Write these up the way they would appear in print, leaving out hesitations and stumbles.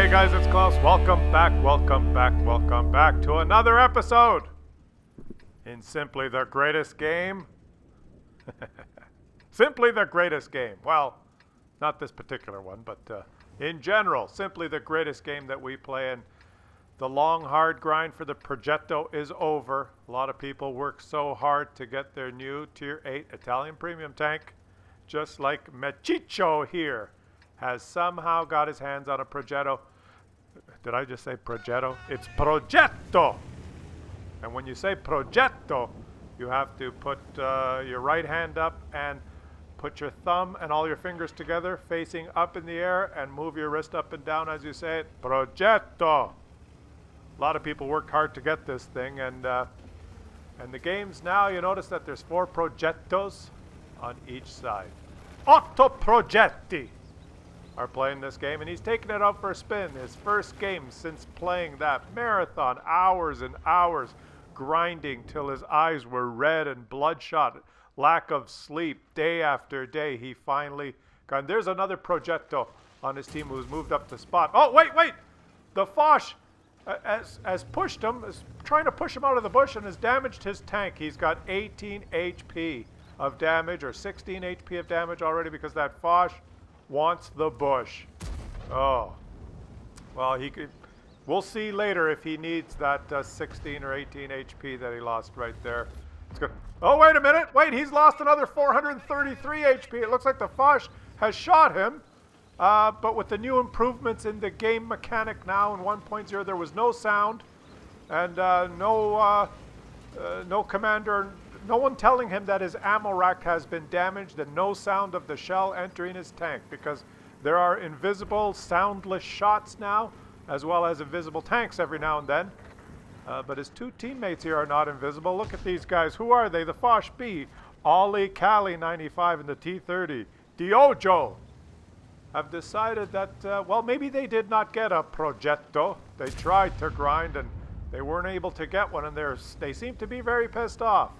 Hey guys, it's Claus. Welcome back to another episode in Simply the Greatest Game. Simply the Greatest Game. Well, not this particular one, but in general, simply the greatest game that we play. And the long, hard grind for the Progetto is over. A lot of people work so hard to get their new Tier 8 Italian Premium tank, just like Mechicho here has somehow got his hands on a Progetto. Did I just say Progetto? It's Progetto! And when you say Progetto, you have to put your right hand up and put your thumb and all your fingers together facing up in the air and move your wrist up and down as you say it. Progetto! A lot of people work hard to get this thing, and the games now, you notice that there's 4 Progettos on each side. 8 Progetti are playing this game, and he's taking it out for a spin. His first game since playing that marathon, hours and hours, grinding till his eyes were red and bloodshot, lack of sleep day after day. He finally got. There's another Progetto on his team who's moved up to spot. Oh, wait! The Foch has pushed him, is trying to push him out of the bush and has damaged his tank. He's got 18 HP of damage, or 16 HP of damage already, because that Foch wants the bush. Oh, well, we'll see later if he needs that 16 or 18 HP that he lost right there. It's good. Oh, wait a minute. Wait, he's lost another 433 HP. It looks like the Foch has shot him. But with the new improvements in the game mechanic now in 1.0, there was no sound and no commander. No one telling him that his ammo rack has been damaged, and no sound of the shell entering his tank, because there are invisible, soundless shots now, as well as invisible tanks every now and then. But his 2 teammates here are not invisible. Look at these guys. Who are they? The Foch B, Ollie Cali 95, and the T30, Diojo, have decided that, well, maybe they did not get a Progetto. They tried to grind, and they weren't able to get one, and they seem to be very pissed off.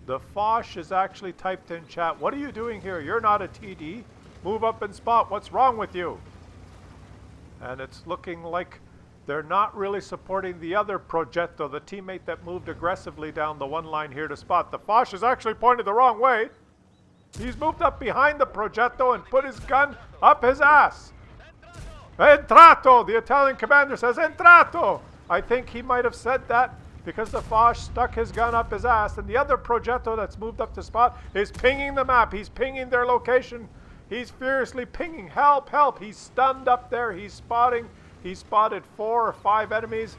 The Foch is actually typed in chat, "What are you doing here? You're not a TD. Move up and spot. What's wrong with you?" And it's looking like they're not really supporting the other Progetto, the teammate that moved aggressively down the one line here to spot. The Foch is actually pointed the wrong way. He's moved up behind the Progetto and put his gun up his ass. Entrato! The Italian commander says, "Entrato!" I think he might have said that because the Foch stuck his gun up his ass, and the other Progetto that's moved up to spot is pinging the map. He's pinging their location. He's furiously pinging. Help, help. He's stunned up there. He spotted 4 or 5 enemies.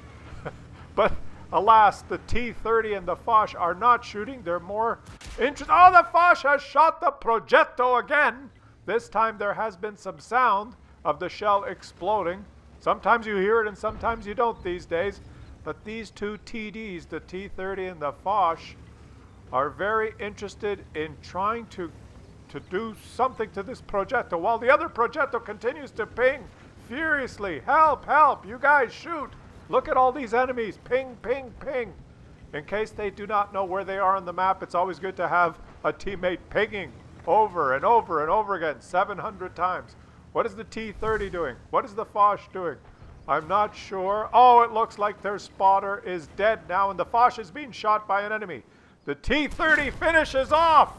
But alas, the T30 and the Foch are not shooting. They're more interested. Oh, the Foch has shot the Progetto again. This time there has been some sound of the shell exploding. Sometimes you hear it and sometimes you don't these days. But these 2 TDs, the T30 and the Foch, are very interested in trying to do something to this Progetto, while the other Progetto continues to ping furiously. Help, help, you guys shoot. Look at all these enemies. Ping, ping, ping. In case they do not know where they are on the map, it's always good to have a teammate pinging over and over and over again, 700 times. What is the T-30 doing? What is the Foch doing? I'm not sure. Oh, it looks like their spotter is dead now, and the Foch is being shot by an enemy. The T-30 finishes off.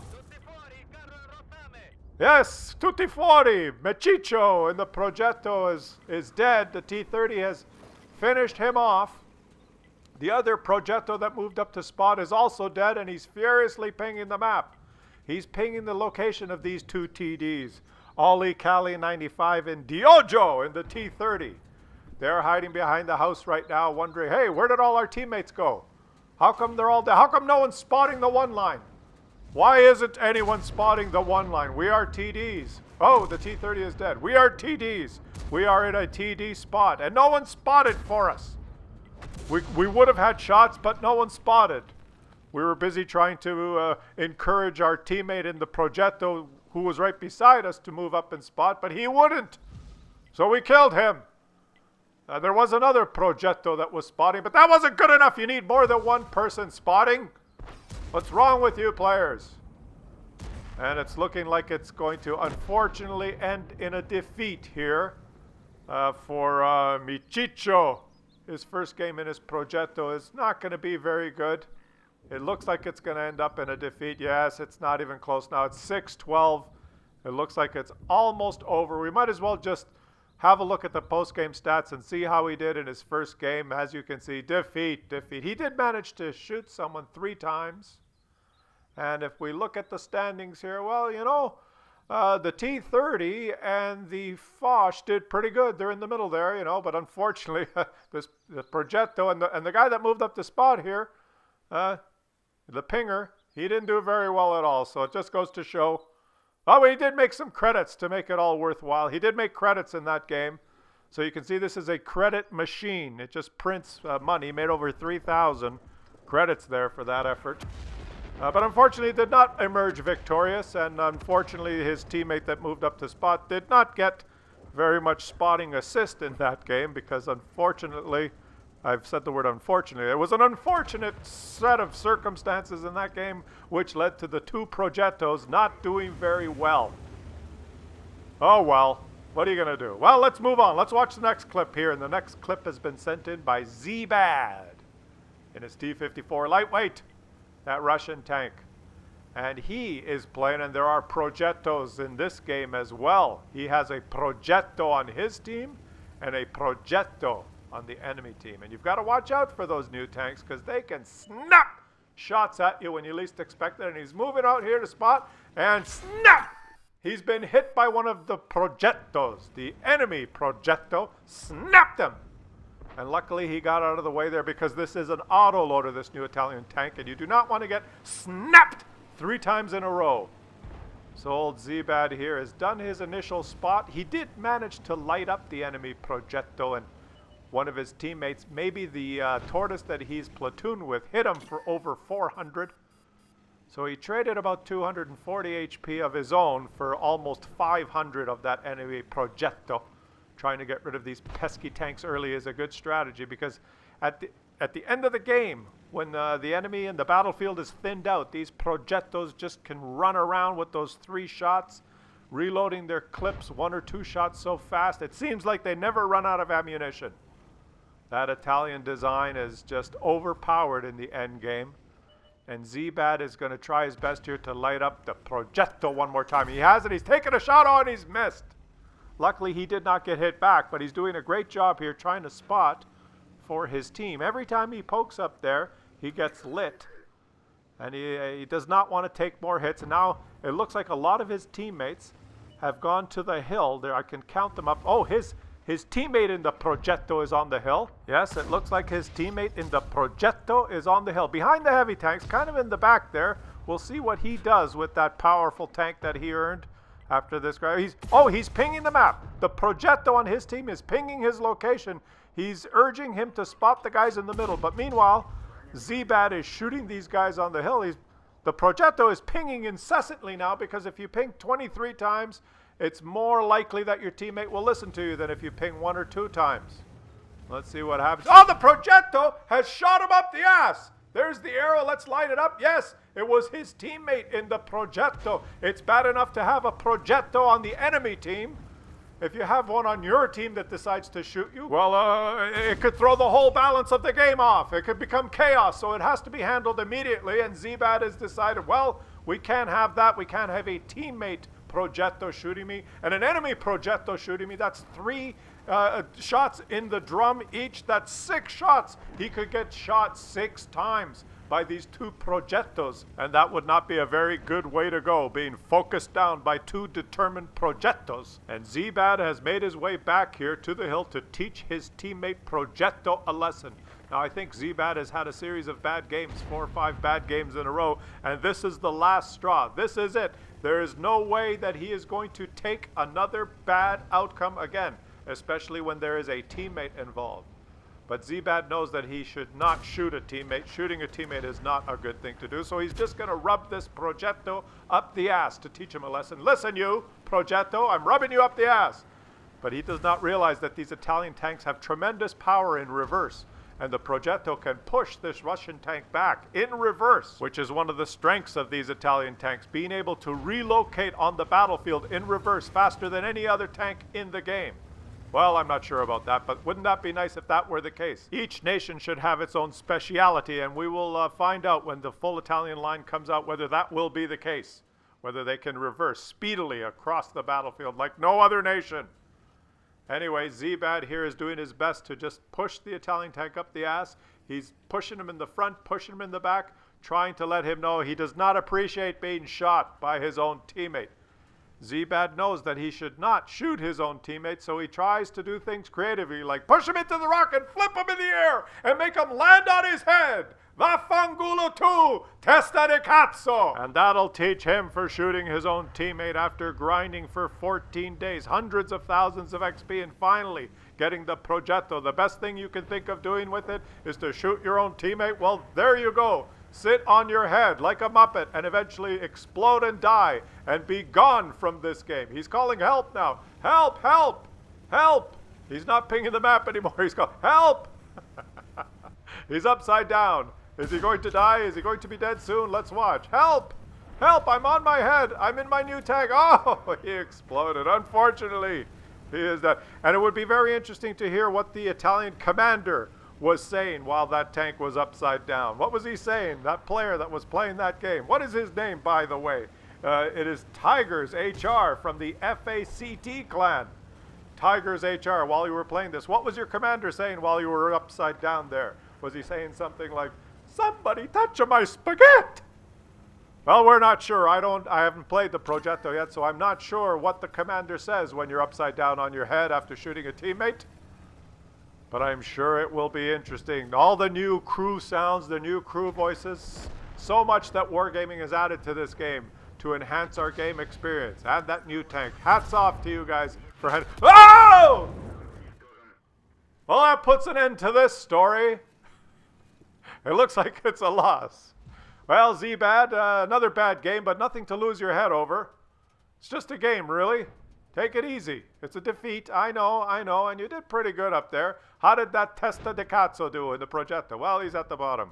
Yes, tutti fuori. Mechicho and the Progetto is dead. The T-30 has finished him off. The other Progetto that moved up to spot is also dead, and he's furiously pinging the map. He's pinging the location of these two TDs. Ollie, Cali 95, and Diogo in the T-30. They're hiding behind the house right now, wondering, hey, where did all our teammates go? How come they're all dead? How come no one's spotting the one line? Why isn't anyone spotting the one line? We are TDs. Oh, the T-30 is dead. We are TDs. We are in a TD spot, and no one spotted for us. We would have had shots, but no one spotted. We were busy trying to encourage our teammate in the Progetto, who was right beside us, to move up and spot, but he wouldn't. So we killed him. There was another Progetto that was spotting, but that wasn't good enough. You need more than one person spotting. What's wrong with you players? And it's looking like it's going to unfortunately end in a defeat here for Michicho. His first game in his Progetto is not going to be very good. It looks like it's going to end up in a defeat. Yes, it's not even close now. It's 6-12. It looks like it's almost over. We might as well just have a look at the post-game stats and see how he did in his first game. As you can see, defeat. He did manage to shoot someone 3 times. And if we look at the standings here, well, you know, the T-30 and the Foch did pretty good. They're in the middle there, you know, but unfortunately, the Progetto and the guy that moved up the spot here, the pinger, he didn't do very well at all. So it just goes to show. Oh, he did make some credits to make it all worthwhile. He did make credits in that game. So you can see this is a credit machine. It just prints money. He made over 3,000 credits there for that effort. But unfortunately did not emerge victorious, and unfortunately his teammate that moved up to spot did not get very much spotting assist in that game, because unfortunately, I've said the word unfortunately, it was an unfortunate set of circumstances in that game which led to the two Progettos not doing very well. Oh well, what are you going to do? Well, let's move on. Let's watch the next clip here, and the next clip has been sent in by Z-Bad in his T-54 lightweight. That Russian tank. And he is playing, and there are Progettos in this game as well. He has a Progetto on his team and a Progetto on the enemy team. And you've got to watch out for those new tanks, because they can snap shots at you when you least expect it. And he's moving out here to spot, and snap! He's been hit by one of the Progettos. The enemy Progetto snapped him. And luckily he got out of the way there, because this is an autoloader, this new Italian tank, and you do not want to get snapped 3 times in a row. So old Z-Bad here has done his initial spot. He did manage to light up the enemy Progetto, and one of his teammates, maybe the tortoise that he's platooned with, hit him for over 400. So he traded about 240 HP of his own for almost 500 of that enemy Progetto. Trying to get rid of these pesky tanks early is a good strategy, because at the end of the game, when the enemy in the battlefield is thinned out, these Progettos just can run around with those 3 shots, reloading their clips 1 or 2 shots so fast, it seems like they never run out of ammunition. That Italian design is just overpowered in the end game. And Z-Bad is going to try his best here to light up the Progetto one more time. He has it. He's taken a shot on. He's missed. Luckily, he did not get hit back, but he's doing a great job here trying to spot for his team. Every time he pokes up there, he gets lit. And he does not want to take more hits. And now it looks like a lot of his teammates have gone to the hill. There, I can count them up. Oh, his teammate in the Progetto is on the hill. Yes, it looks like his teammate in the Progetto is on the hill. Behind the heavy tanks, kind of in the back there. We'll see what he does with that powerful tank that he earned. After this guy, he's pinging the map. The Progetto on his team is pinging his location. He's urging him to spot the guys in the middle. But meanwhile, Z-Bad is shooting these guys on the hill. The Progetto is pinging incessantly now, because if you ping 23 times, it's more likely that your teammate will listen to you than if you ping 1 or 2 times. Let's see what happens. Oh, the Progetto has shot him up the ass. There's the arrow. Let's light it up. Yes, It was his teammate in the Progetto. It's bad enough to have a Progetto on the enemy team. If you have one on your team that decides to shoot you, well, it could throw the whole balance of the game off. It could become chaos, so it has to be handled immediately. And Zbad has decided, well, we can't have that. We can't have a teammate Progetto shooting me and an enemy Progetto shooting me. That's 3 shots in the drum each. That's 6 shots. He could get shot 6 times by these 2 Progettos, and that would not be a very good way to go, being focused down by 2 determined Progettos. And Zbad has made his way back here to the hill to teach his teammate Progetto a lesson. Now, I think Zbad has had a series of bad games, 4 or 5 bad games in a row, and this is the last straw. This is it. There is no way that he is going to take another bad outcome again, especially when there is a teammate involved. But Zbad knows that he should not shoot a teammate. Shooting a teammate is not a good thing to do, so he's just going to rub this Progetto up the ass to teach him a lesson. Listen, you, Progetto, I'm rubbing you up the ass. But he does not realize that these Italian tanks have tremendous power in reverse, and the Progetto can push this Russian tank back in reverse, which is one of the strengths of these Italian tanks, being able to relocate on the battlefield in reverse faster than any other tank in the game. Well, I'm not sure about that, but wouldn't that be nice if that were the case? Each nation should have its own speciality, and we will find out when the full Italian line comes out whether that will be the case, whether they can reverse speedily across the battlefield like no other nation. Anyway, Zbad here is doing his best to just push the Italian tank up the ass. He's pushing him in the front, pushing him in the back, trying to let him know he does not appreciate being shot by his own teammate. Zbad knows that he should not shoot his own teammate, so he tries to do things creatively, like push him into the rock and flip him in the air and make him land on his head. Vaffanculo tu, testa di cazzo! And that'll teach him for shooting his own teammate after grinding for 14 days, hundreds of thousands of XP, and finally getting the Progetto. The best thing you can think of doing with it is to shoot your own teammate. Well, there you go. Sit on your head like a Muppet and eventually explode and die and be gone from this game. He's calling help now. Help, help, help. He's not pinging the map anymore. He's calling, help. He's upside down. Is he going to die? Is he going to be dead soon? Let's watch. Help, help, I'm on my head. I'm in my new tank. Oh, he exploded. Unfortunately, he is dead. And it would be very interesting to hear what the Italian commander was saying while that tank was upside down. What was he saying? That player that was playing that game. What is his name, by the way? It is Tigers HR from the FACT clan. Tigers HR, while you were playing this, what was your commander saying while you were upside down there? Was he saying something like, somebody touch my spaghetti? Well, we're not sure. I haven't played the Progetto yet, so I'm not sure what the commander says when you're upside down on your head after shooting a teammate. But I'm sure it will be interesting. All the new crew sounds, the new crew voices, so much that Wargaming has added to this game to enhance our game experience. And that new tank. Hats off to you guys for heading. Oh! Well, that puts an end to this story. It looks like it's a loss. Well, Zbad, another bad game, but nothing to lose your head over. It's just a game, really. Take it easy. It's a defeat. I know, and you did pretty good up there. How did that Testa di Cazzo do in the Progetto? Well, he's at the bottom.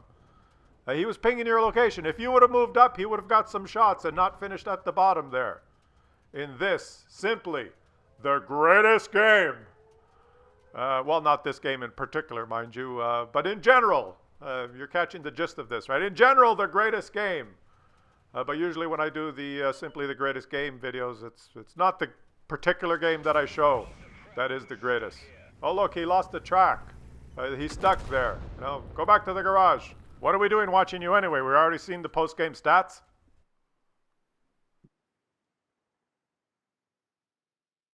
He was pinging your location. If you would have moved up, he would have got some shots and not finished at the bottom there. In this, simply, the greatest game. Well, not this game in particular, mind you, but in general. You're catching the gist of this, right? In general, the greatest game. But usually when I do the simply the greatest game videos, it's not the particular game that I show that is the greatest. Oh, look, he lost the track. He's stuck there. You know, go back to the garage. What are we doing watching you anyway? We've already seen the post-game stats.